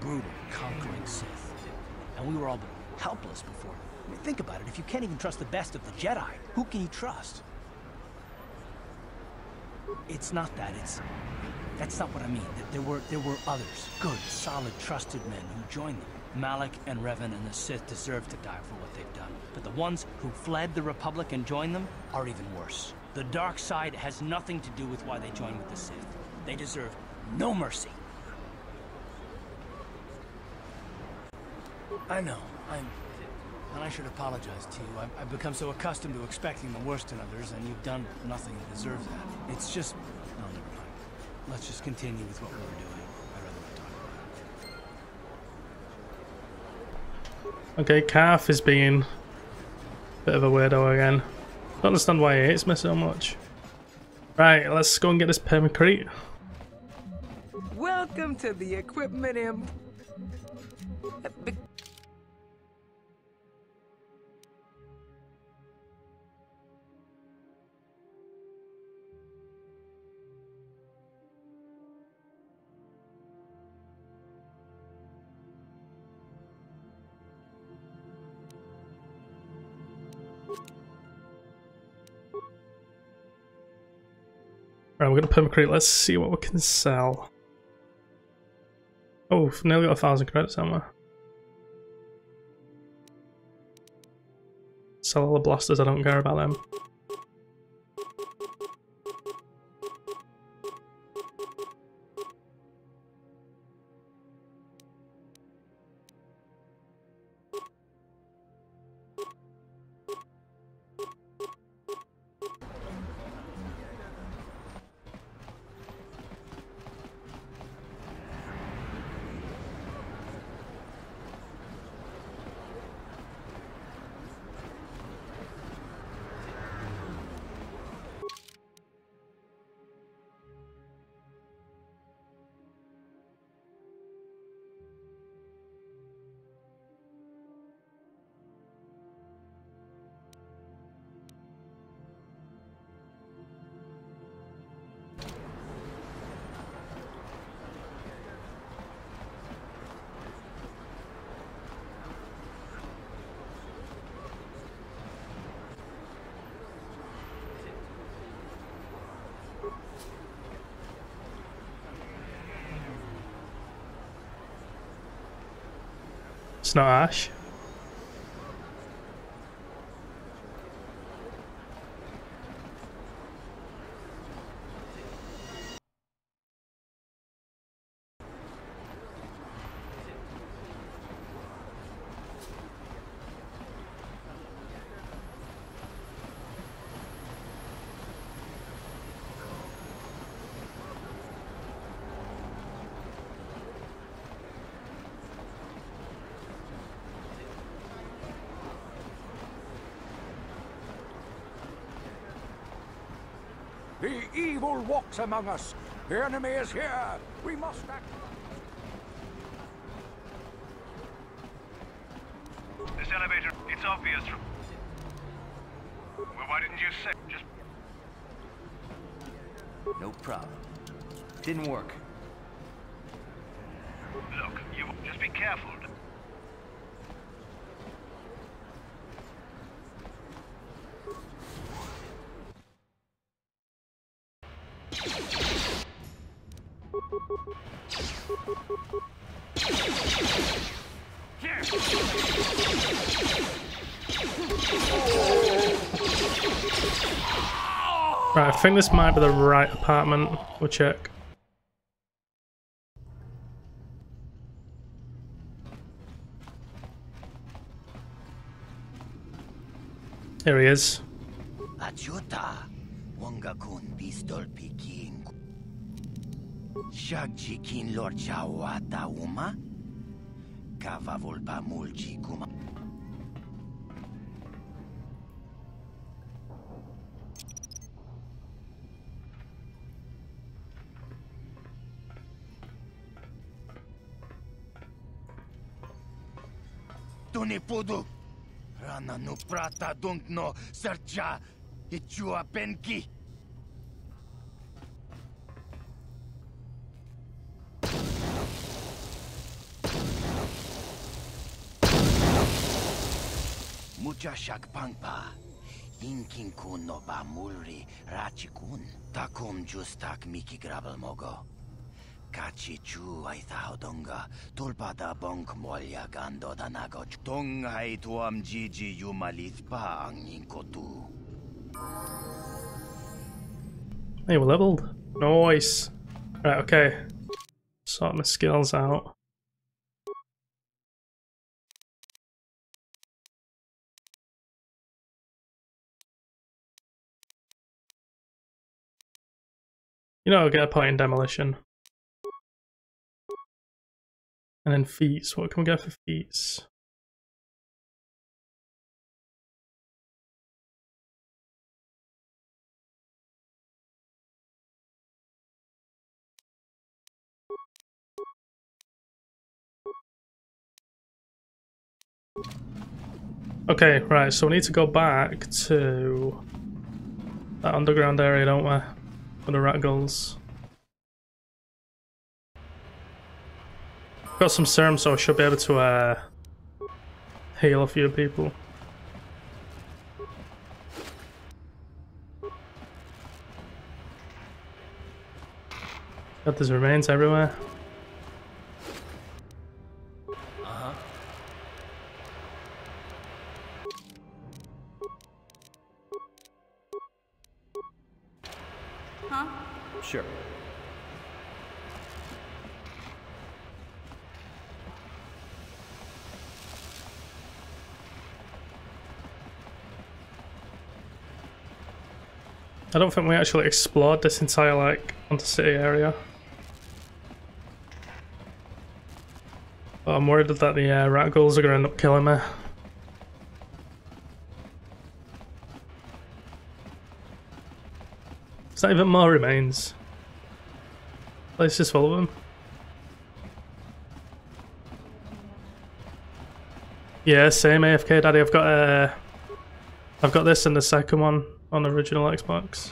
brutal, conquering Sith. And we were all but helpless before. I mean, think about it. If you can't even trust the best of the Jedi, who can you trust? It's not that. That's not what I mean. There were others. Good, solid, trusted men who joined them. Malak and Revan and the Sith deserve to die for what they've done. But the ones who fled the Republic and joined them are even worse. The dark side has nothing to do with why they joined with the Sith. They deserve no mercy. I know. And I should apologize to you. I've become so accustomed to expecting the worst in others, and you've done nothing to deserve that. It's just... No, never mind. Let's just continue with what we were doing. I'd rather not talk about it. Okay, Calf is being a bit of a weirdo again. Don't understand why he hates me so much. Right, let's go and get this permacrete. Welcome to the equipment imp. Right, we're gonna permacrete. Let's see what we can sell. Oh, we've nearly got 1,000 credits, haven't we? Sell all the blasters, I don't care about them. It's not Ash. The evil walks among us. The enemy is here. We must act. This elevator, it's obvious from... Well, why didn't you say? Just... No problem. Didn't work. Look, you... Just be careful. Right, I think this might be the right apartment. We'll check. Here he is. Achuta, wangakun pistol piking. Shagjikin lord chawata uma. Kavavulpa mulchi kuma. Tuni pudu. Rana nu prata dunkno sercha ichua penki. Mucha shakpangpa. Inkin kun no ba mulri rachikun. Takum justak miki grabel mogo. Kachi chu ay donga. Tulpada bonk molya gando danago. Tong ay tuam jiji yumalit pa ang inkotu. Hey, we're leveled. Nice. Right, okay. Sort my skills out. You know, I'll get a point in demolition. And then feats. What can we get for feats? Okay, right, so we need to go back to that underground area, don't we? For the rat gulls. Got some serum, so I should be able to heal a few people. God, there's remains everywhere. Sure. I don't think we actually explored this entire, like, Hunter City area. But I'm worried that the rat gulls are going to end up killing me. Is that even more remains? Place is full of them. Yeah, same AFK Daddy. I've got this and the second one on the original Xbox.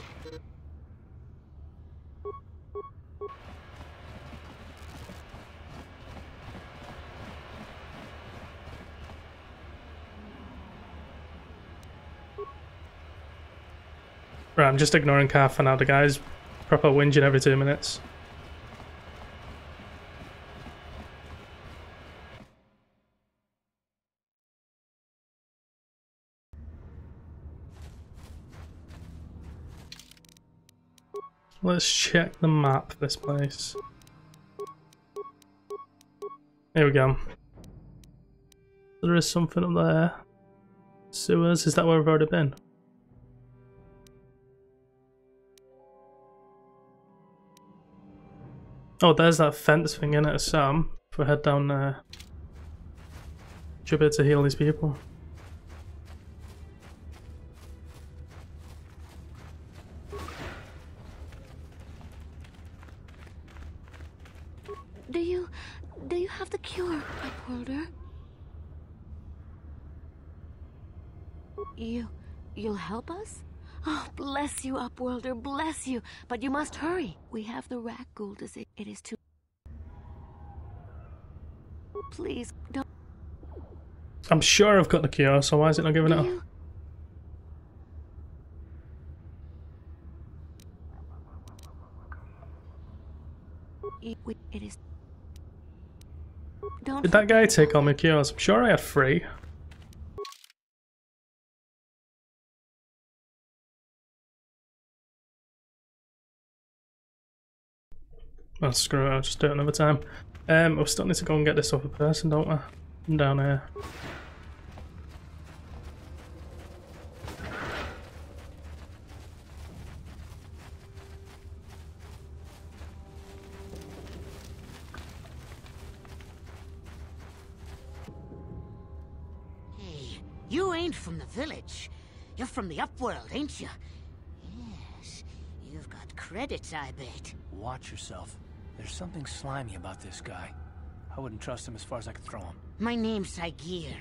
Right, I'm just ignoring Car for now. The guy's proper whinging every 2 minutes. Let's check the map for this place. Here we go. There is something up there. Sewers, is that where we've already been? Oh, there's that fence thing in it, Sam. If we head down there, should be able to heal these people. Do you have the cure, Upworlder? You'll help us? Oh, bless you, Upworlder, bless you. But you must hurry. We have the rat ghoul to say it is too... Please, don't... I'm sure I've got the cure, so why is it not giving it up? It is... Don't... Did that guy take all my cures? I'm sure I had 3. Oh, screw it, I'll just do it another time. We still need to go and get this other person, don't we? I'm down here. Hey, you ain't from the village. You're from the Upworld, ain't you? Yes, you've got credits, I bet. Watch yourself. There's something slimy about this guy. I wouldn't trust him as far as I could throw him. My name's Saigir.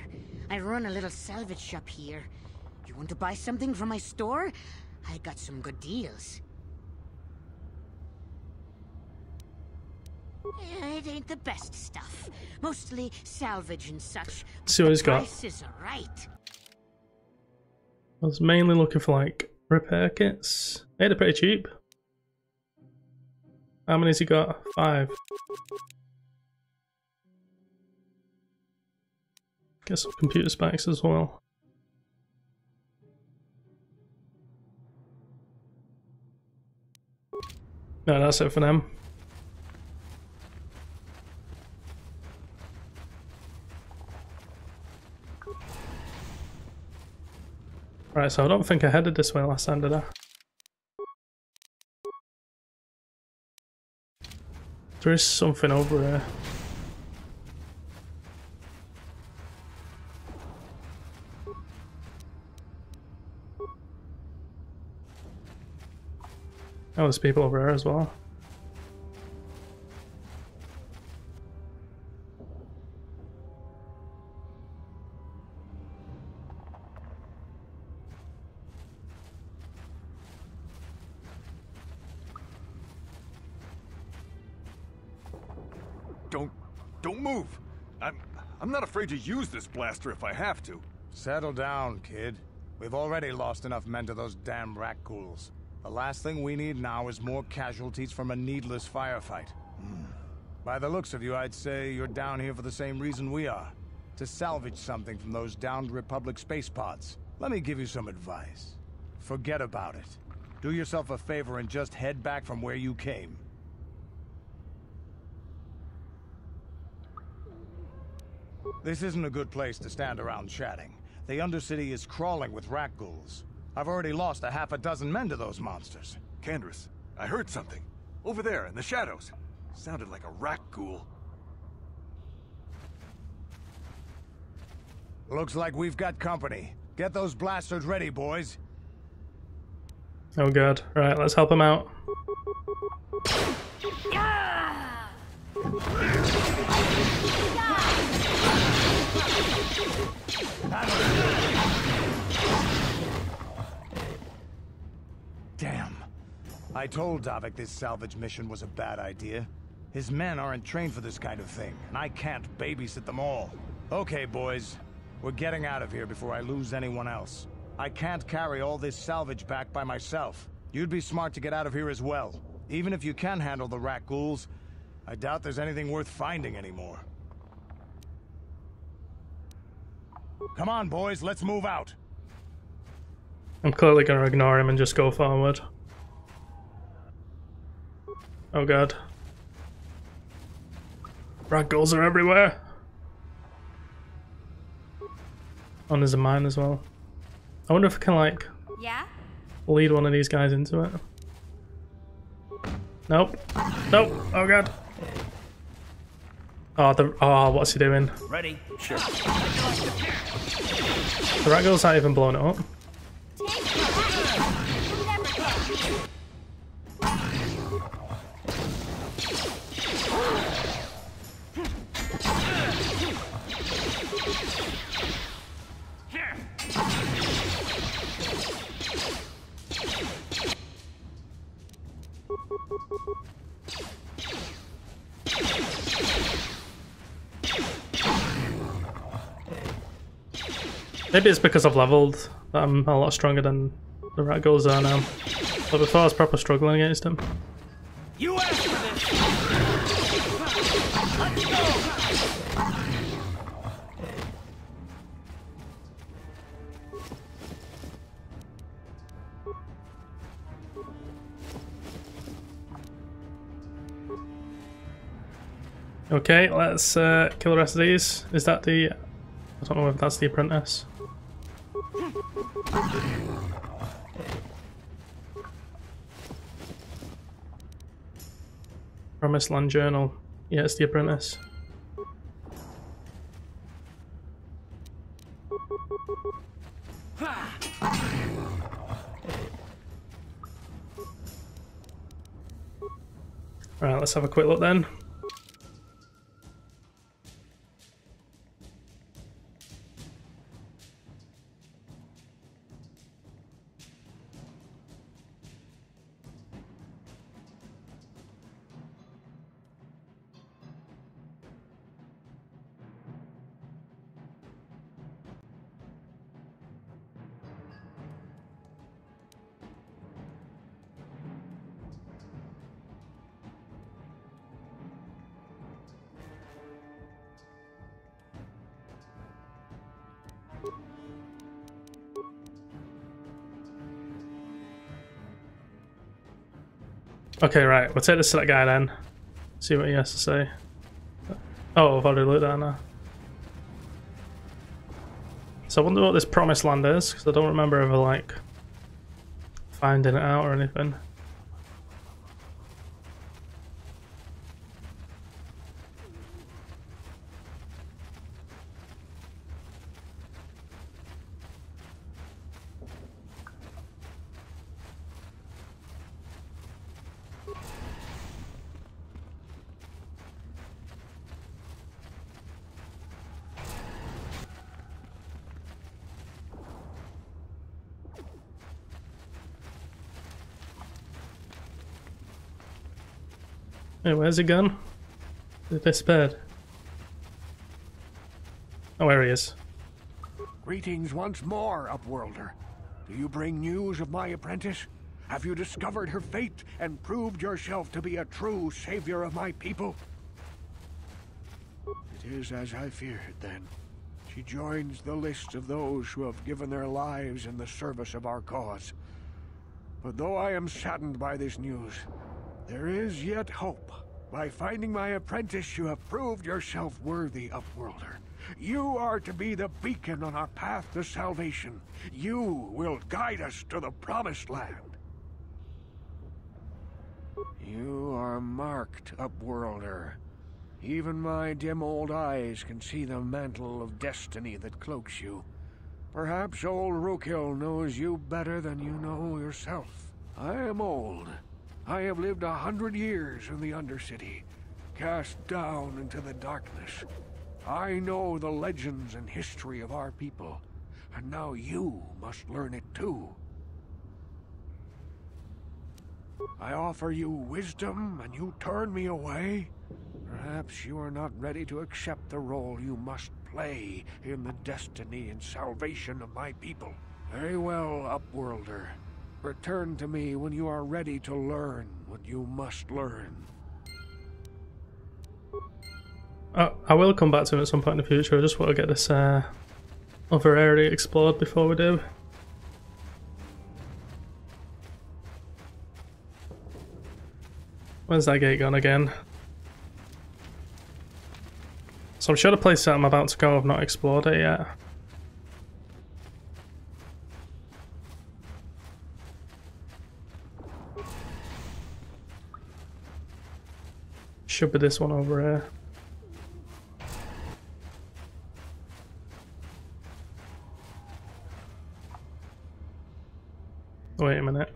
I run a little salvage shop here. You want to buy something from my store? I got some good deals. It ain't the best stuff. Mostly salvage and such. See what he's got. Prices are right. I was mainly looking for like repair kits. They're pretty cheap. How many's he got? 5. Get some computer specs as well. No, that's it for them. Right, so I don't think I headed this way last time, did I? There is something over here. Oh, there's people over here as well. Don't move. I'm not afraid to use this blaster if I have to. Settle down, kid. We've already lost enough men to those damn rat ghouls. The last thing we need now is more casualties from a needless firefight. By the looks of you, I'd say you're down here for the same reason we are. To salvage something from those downed Republic space pods. Let me give you some advice. Forget about it. Do yourself a favor and just head back from where you came. This isn't a good place to stand around chatting. The Undercity is crawling with rat ghouls. I've already lost a half a dozen men to those monsters. Candace, I heard something. Over there, in the shadows. Sounded like a rat ghoul. Looks like we've got company. Get those blasters ready, boys. Oh god. Right, let's help him out. Damn. I told Davik this salvage mission was a bad idea. His men aren't trained for this kind of thing, and I can't babysit them all. Okay, boys. We're getting out of here before I lose anyone else. I can't carry all this salvage back by myself. You'd be smart to get out of here as well. Even if you can handle the rat ghouls, I doubt there's anything worth finding anymore. Come on, boys, let's move out. I'm clearly gonna ignore him and just go forward. Oh god. Rat ghouls are everywhere. Oh, and there's a mine as well. I wonder if I can like lead one of these guys into it. Nope. Nope. Oh god. Oh, what's he doing? Ready? Sure. The rat ghouls aren't even blowing it up. Maybe it's because I've leveled that I'm a lot stronger than the rat ghouls are now. But before I was proper struggling against him. You asked for this. Let's go. Okay, let's kill the rest of these. Is that the... I don't know if that's the apprentice. Promised Land Journal. Yeah, it's the apprentice. Right, let's have a quick look then. Okay, right. We'll take this to that guy then. See what he has to say. Oh, I've already looked at that now. So I wonder what this promised land is, because I don't remember ever, like, finding it out or anything. Hey, where's he gone? He disappeared. Oh, there he is. Greetings once more, Upworlder. Do you bring news of my apprentice? Have you discovered her fate and proved yourself to be a true savior of my people? It is as I feared, then. She joins the list of those who have given their lives in the service of our cause. But though I am saddened by this news, there is yet hope. By finding my apprentice, you have proved yourself worthy, Upworlder. You are to be the beacon on our path to salvation. You will guide us to the promised land. You are marked, Upworlder. Even my dim old eyes can see the mantle of destiny that cloaks you. Perhaps old Rookhill knows you better than you know yourself. I am old. I have lived 100 years in the Undercity, cast down into the darkness. I know the legends and history of our people, and now you must learn it too. I offer you wisdom, and you turn me away? Perhaps you are not ready to accept the role you must play in the destiny and salvation of my people. Very well, Upworlder. Return to me when you are ready to learn what you must learn. I will come back to him at some point in the future. I just want to get this other area explored before we do. Where's that gate gone again? So I'm sure the place that I'm about to go, I've not explored it yet. Should be this one over here. Wait a minute.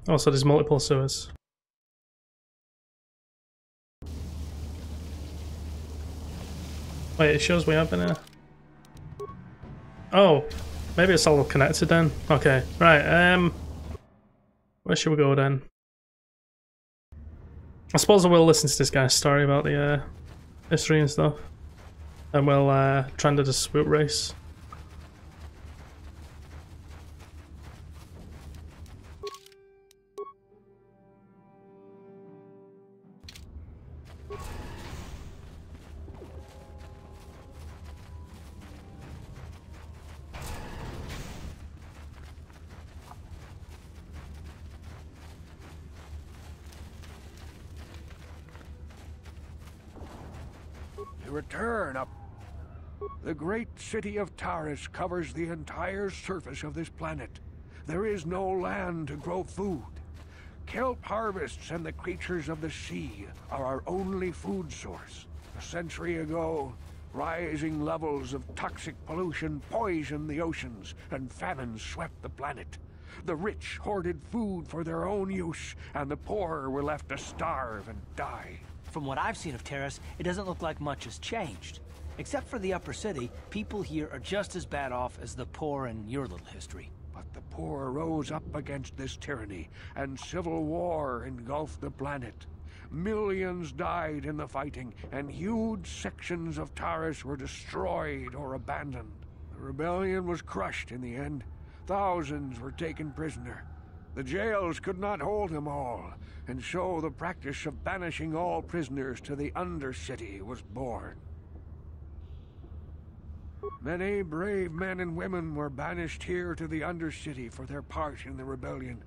Oh, so there's multiple sewers. Wait, it shows we have been here. Oh, maybe it's all connected then. Okay, right. Where should we go then? I suppose I will listen to this guy's story about the history and stuff, and we'll try and do the swoop race. Return up. The great city of Taris covers the entire surface of this planet. There is no land to grow food. Kelp harvests and the creatures of the sea are our only food source. A century ago, rising levels of toxic pollution poisoned the oceans and famine swept the planet. The rich hoarded food for their own use, and the poor were left to starve and die. From what I've seen of Terrace, it doesn't look like much has changed. Except for the upper city, people here are just as bad off as the poor in your little history. But the poor rose up against this tyranny, and civil war engulfed the planet. Millions died in the fighting, and huge sections of Taris were destroyed or abandoned. The rebellion was crushed in the end. Thousands were taken prisoner. The jails could not hold them all, and so the practice of banishing all prisoners to the Undercity was born. Many brave men and women were banished here to the Undercity for their part in the rebellion.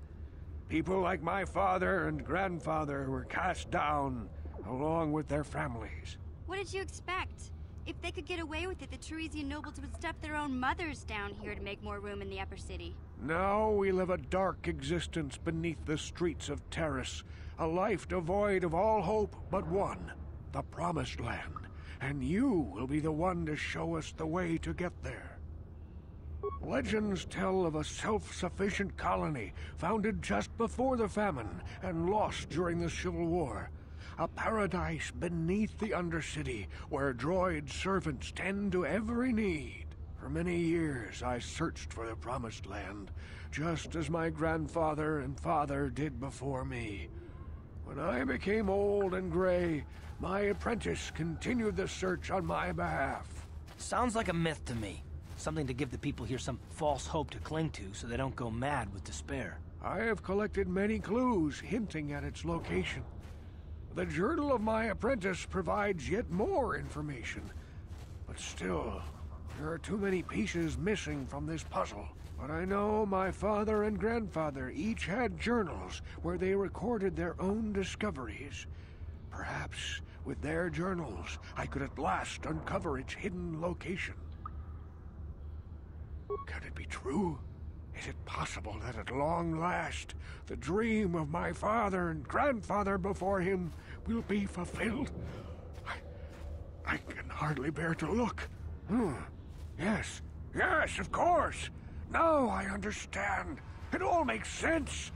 People like my father and grandfather were cast down, along with their families. What did you expect? If they could get away with it, the Teresian nobles would stuff their own mothers down here to make more room in the upper city. Now we live a dark existence beneath the streets of Terrace, a life devoid of all hope but one, the Promised Land. And you will be the one to show us the way to get there. Legends tell of a self-sufficient colony founded just before the famine and lost during the Civil War. A paradise beneath the Undercity where droid servants tend to every need. For many years I searched for the Promised Land, just as my grandfather and father did before me. When I became old and gray, my apprentice continued the search on my behalf. Sounds like a myth to me. Something to give the people here some false hope to cling to so they don't go mad with despair. I have collected many clues hinting at its location. The journal of my apprentice provides yet more information. But still, there are too many pieces missing from this puzzle. But I know my father and grandfather each had journals where they recorded their own discoveries. Perhaps with their journals, I could at last uncover its hidden location. Can it be true? Is it possible that at long last, the dream of my father and grandfather before him will be fulfilled? I can hardly bear to look. Yes, of course. Now I understand. It all makes sense.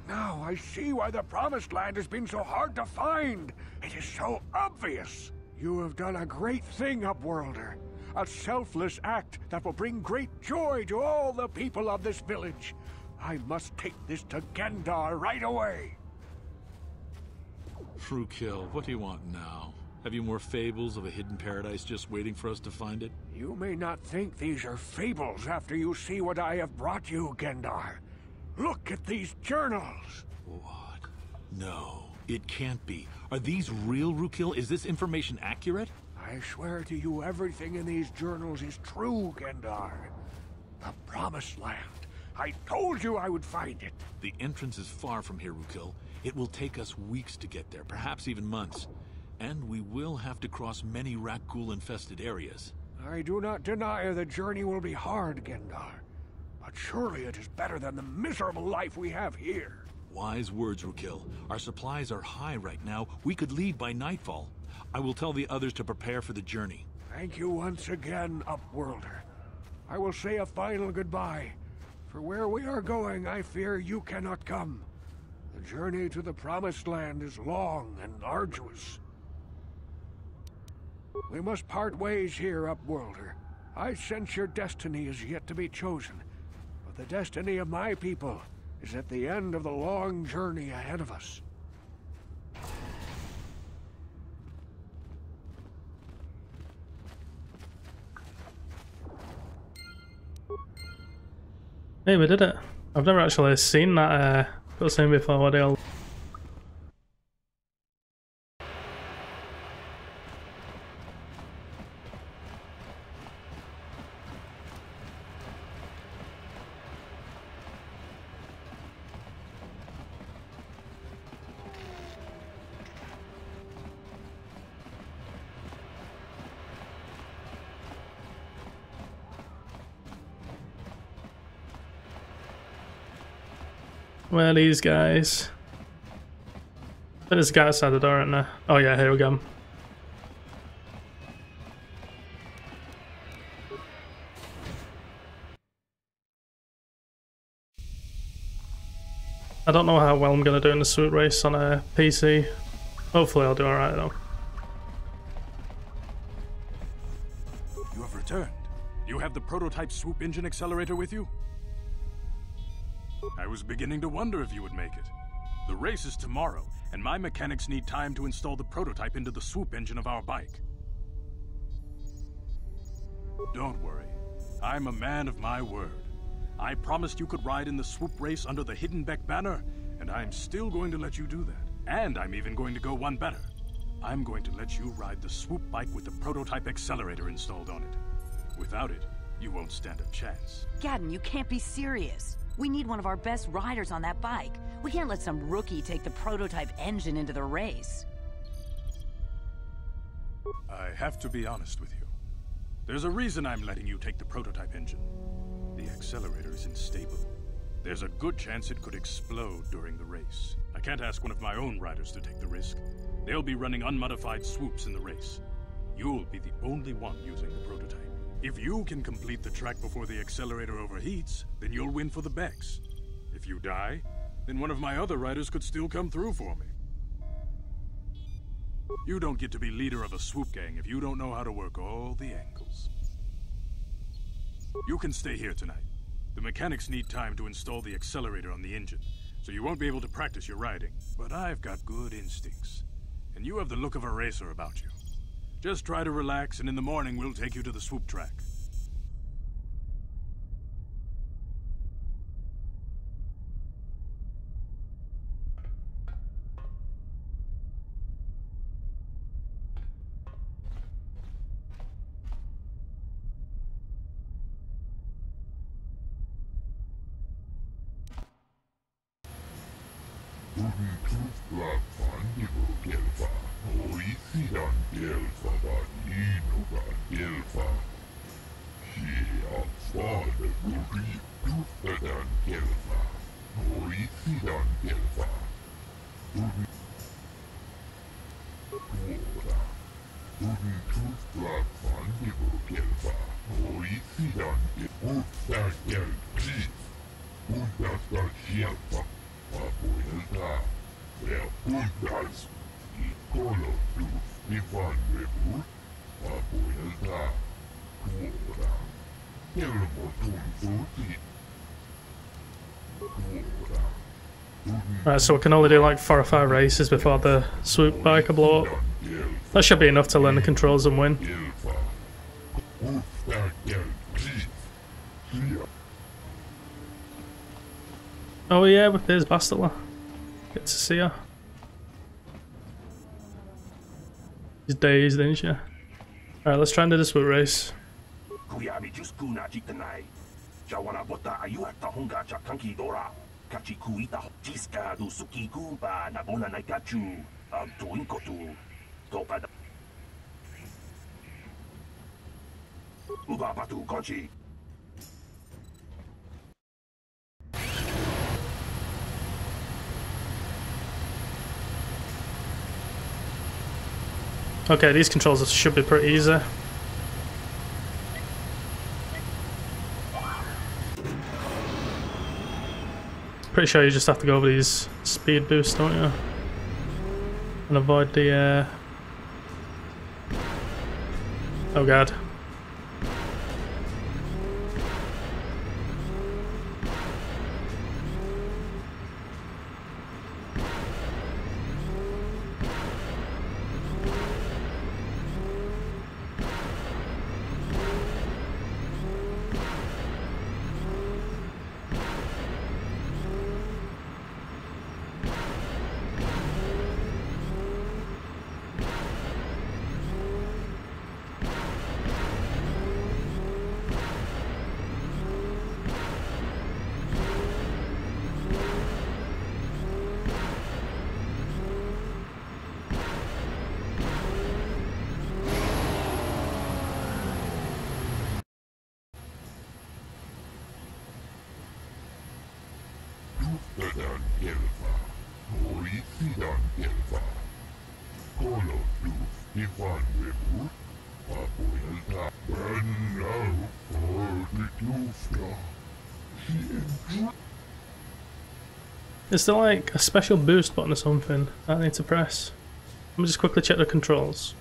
Now I see why the Promised Land has been so hard to find. It is so obvious. You have done a great thing, Upworlder. A selfless act that will bring great joy to all the people of this village. I must take this to Gendar right away. Frukill, what do you want now? Have you more fables of a hidden paradise just waiting for us to find it? You may not think these are fables after you see what I have brought you, Gendar. Look at these journals. What? No, it can't be. Are these real, Frukill? Is this information accurate? I swear to you everything in these journals is true, Gendar. The Promised Land. I told you I would find it. The entrance is far from here, Frukill. It will take us weeks to get there, perhaps even months. And we will have to cross many Rakghoul-infested areas. I do not deny the journey will be hard, Gendar. But surely it is better than the miserable life we have here. Wise words, Frukill. Our supplies are high right now. We could leave by nightfall. I will tell the others to prepare for the journey. Thank you once again, Upworlder. I will say a final goodbye. For where we are going, I fear you cannot come. The journey to the Promised Land is long and arduous. We must part ways here, Upworlder. I sense your destiny is yet to be chosen. But the destiny of my people is at the end of the long journey ahead of us. Hey, we did it. I've never actually seen that cutscene before. What the hell? Where are these guys? I think there's a guy outside the door, isn't there? Oh yeah, here we go. I don't know how well I'm gonna do in the swoop race on a PC. Hopefully I'll do alright though. You have returned. You have the prototype swoop engine accelerator with you? I was beginning to wonder if you would make it. The race is tomorrow, and my mechanics need time to install the prototype into the swoop engine of our bike. Don't worry. I'm a man of my word. I promised you could ride in the swoop race under the Hidden Beck banner, and I'm still going to let you do that. And I'm even going to go one better. I'm going to let you ride the swoop bike with the prototype accelerator installed on it. Without it, you won't stand a chance. Gadden, you can't be serious. We need one of our best riders on that bike. We can't let some rookie take the prototype engine into the race. I have to be honest with you. There's a reason I'm letting you take the prototype engine. The accelerator is unstable. There's a good chance it could explode during the race. I can't ask one of my own riders to take the risk. They'll be running unmodified swoops in the race. You'll be the only one using the prototype. If you can complete the track before the accelerator overheats, then you'll win for the Becks. If you die, then one of my other riders could still come through for me. You don't get to be leader of a swoop gang if you don't know how to work all the angles. You can stay here tonight. The mechanics need time to install the accelerator on the engine, so you won't be able to practice your riding. But I've got good instincts, and you have the look of a racer about you. Just try to relax, and in the morning we'll take you to the swoop track. Right, so we can only do like 4 or 5 races before the swoop bike will blow up. That should be enough to learn the controls and win. Oh yeah, with Piers Bastler. Get to see her. She's dazed, isn't she? Alright, let's try and do this swoop race. Okay, these controls should be pretty easy. Pretty sure you just have to go over these speed boosts, don't you? And avoid the oh god. Is there like a special boost button or something that I need to press? Let me just quickly check the controls.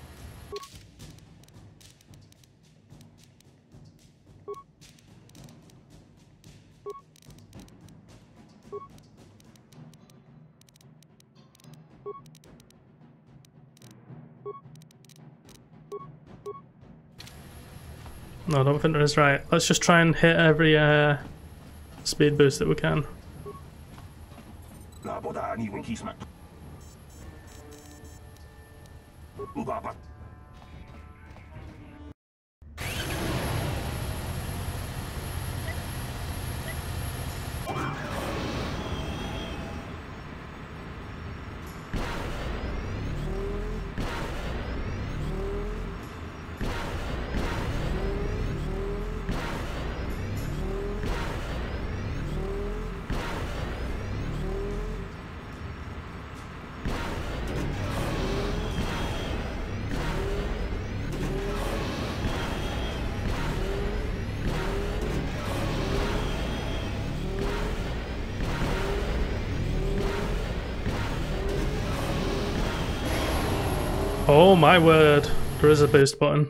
No, I don't think there is. Right, let's just try and hit every speed boost that we can. Oh my word, there is a boost button.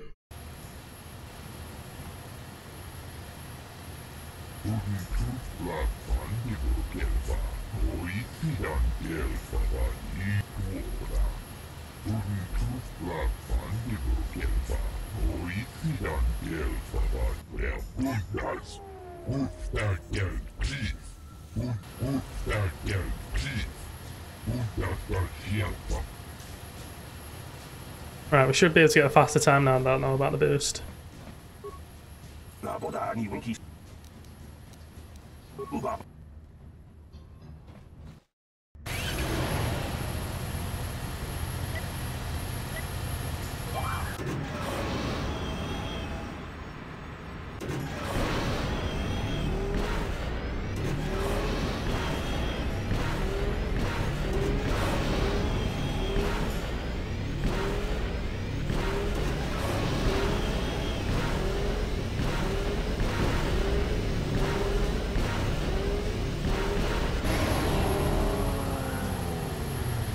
Right, we should be able to get a faster time now. I don't know about the boost.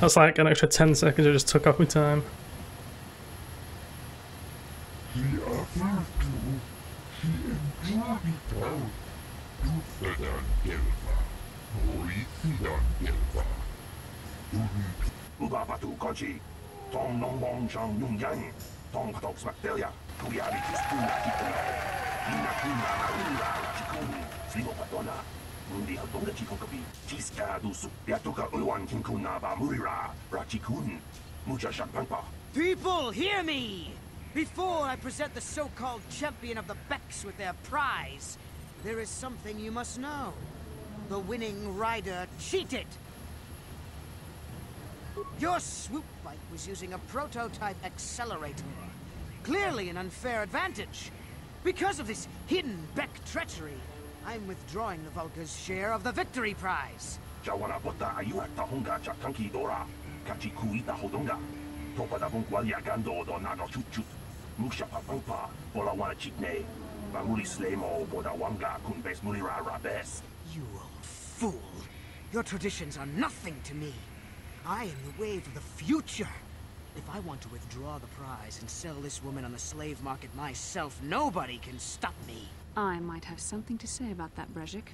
That's like an extra 10 seconds I just took off my time. People, hear me! Before I present the so-called champion of the Becks with their prize, there is something you must know. The winning rider cheated! Your swoop bike was using a prototype accelerator. Clearly an unfair advantage. Because of this hidden Beck treachery, I'm withdrawing the Vulca's share of the victory prize. You old fool! Your traditions are nothing to me. I am the wave of the future. If I want to withdraw the prize and sell this woman on the slave market myself, nobody can stop me. I might have something to say about that, Brezhik.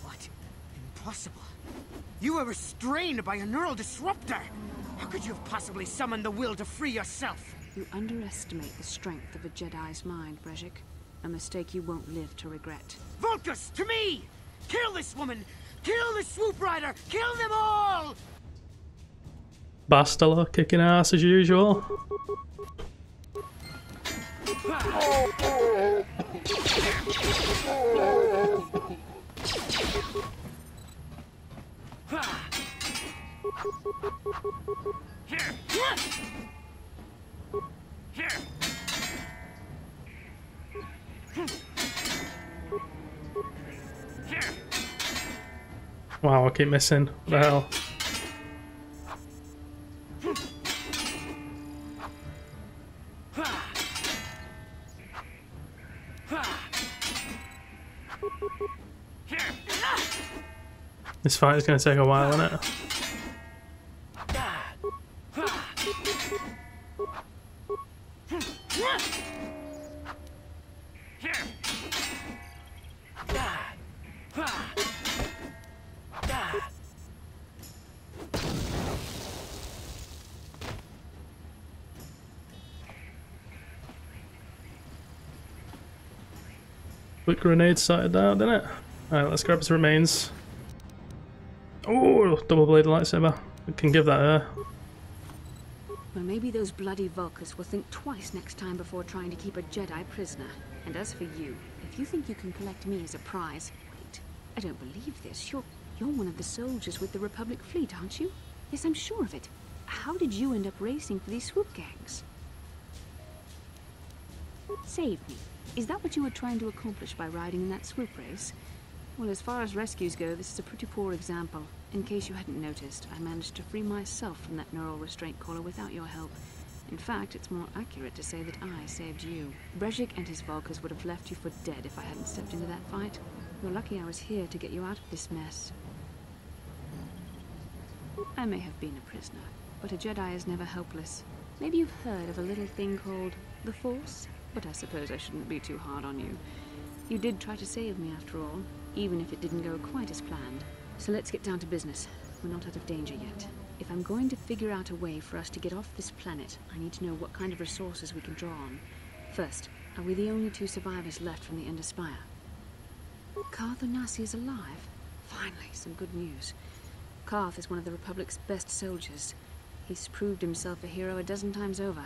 What? Impossible. You were restrained by a neural disruptor. How could you have possibly summoned the will to free yourself? You underestimate the strength of a Jedi's mind, Brezhik. A mistake you won't live to regret. Vulcus, to me! Kill this woman! Kill the swoop rider! Kill them all! Bastila kicking ass as usual. Wow, I keep missing. What the hell? This fight is going to take a while, isn't it? quick grenade sorted out, didn't it? Alright, let's grab his remains. Oh, double-bladed lightsaber. We can give that her. Well, maybe those bloody Vulkars will think twice next time before trying to keep a Jedi prisoner. And as for you, if you think you can collect me as a prize... Wait, I don't believe this. You're one of the soldiers with the Republic fleet, aren't you? Yes, I'm sure of it. How did you end up racing for these swoop gangs? Save me. Is that what you were trying to accomplish by riding in that swoop race? Well, as far as rescues go, this is a pretty poor example. In case you hadn't noticed, I managed to free myself from that neural restraint collar without your help. In fact, it's more accurate to say that I saved you. Brejik and his Vulkars would have left you for dead if I hadn't stepped into that fight. You're lucky I was here to get you out of this mess. I may have been a prisoner, but a Jedi is never helpless. Maybe you've heard of a little thing called the Force? But I suppose I shouldn't be too hard on you. You did try to save me after all, even if it didn't go quite as planned. So let's get down to business. We're not out of danger yet. If I'm going to figure out a way for us to get off this planet, I need to know what kind of resources we can draw on. First, are we the only two survivors left from the Ender Spire? Karth Onasi is alive. Finally, some good news. Karth is one of the Republic's best soldiers. He's proved himself a hero a dozen times over.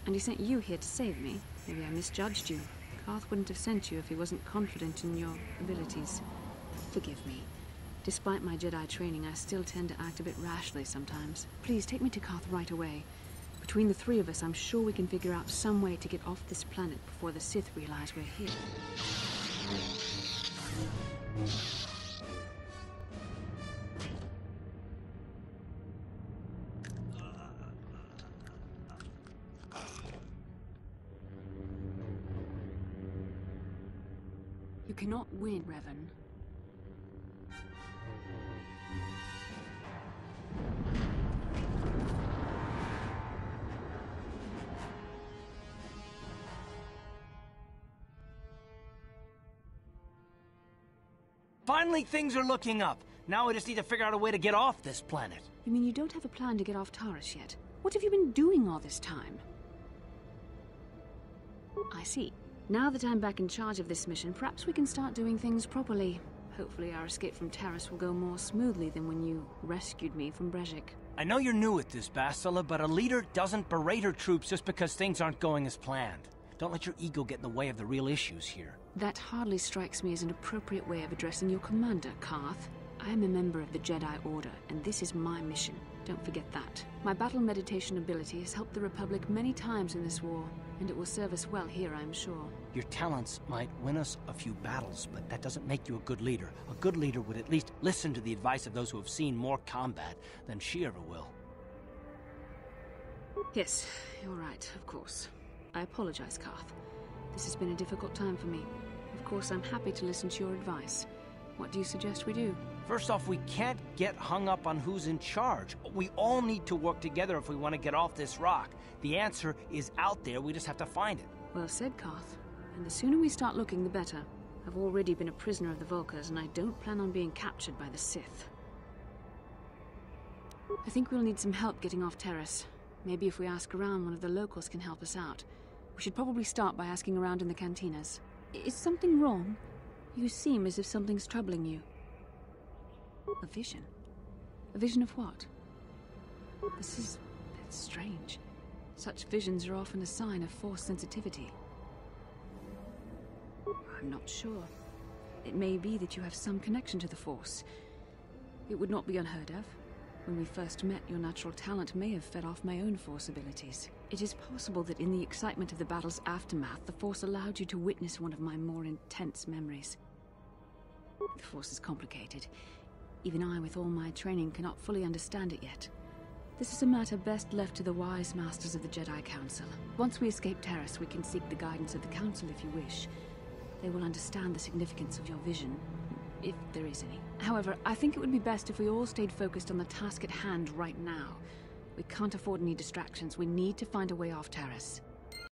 And he sent you here to save me. Maybe I misjudged you. Karth wouldn't have sent you if he wasn't confident in your abilities. Forgive me. Despite my Jedi training, I still tend to act a bit rashly sometimes. Please, take me to Karth right away. Between the three of us, I'm sure we can figure out some way to get off this planet before the Sith realize we're here. You cannot win, Revan. Finally, things are looking up. Now we just need to figure out a way to get off this planet. You mean you don't have a plan to get off Taris yet? What have you been doing all this time? I see. Now that I'm back in charge of this mission, perhaps we can start doing things properly. Hopefully our escape from Taris will go more smoothly than when you rescued me from Brejik. I know you're new at this, Bastila, but a leader doesn't berate her troops just because things aren't going as planned. Don't let your ego get in the way of the real issues here. That hardly strikes me as an appropriate way of addressing your commander, Karth. I am a member of the Jedi Order, and this is my mission. Don't forget that. My battle meditation ability has helped the Republic many times in this war, and it will serve us well here, I'm sure. Your talents might win us a few battles, but that doesn't make you a good leader. A good leader would at least listen to the advice of those who have seen more combat than she ever will. Yes, you're right, of course. I apologize, Karth. This has been a difficult time for me. Of course, I'm happy to listen to your advice. What do you suggest we do? First off, we can't get hung up on who's in charge. We all need to work together if we want to get off this rock. The answer is out there, we just have to find it. Well said, Karth. And the sooner we start looking, the better. I've already been a prisoner of the Vulkars, and I don't plan on being captured by the Sith. I think we'll need some help getting off Taris. Maybe if we ask around, one of the locals can help us out. We should probably start by asking around in the cantinas. Is something wrong? You seem as if something's troubling you. A vision? A vision of what? It's strange. Such visions are often a sign of Force sensitivity. I'm not sure. It may be that you have some connection to the Force. It would not be unheard of. When we first met, your natural talent may have fed off my own Force abilities. It is possible that in the excitement of the battle's aftermath, the Force allowed you to witness one of my more intense memories. The Force is complicated. Even I, with all my training, cannot fully understand it yet. This is a matter best left to the wise masters of the Jedi Council. Once we escape Taris, we can seek the guidance of the Council if you wish. They will understand the significance of your vision, if there is any. However, I think it would be best if we all stayed focused on the task at hand right now. We can't afford any distractions. We need to find a way off Taris.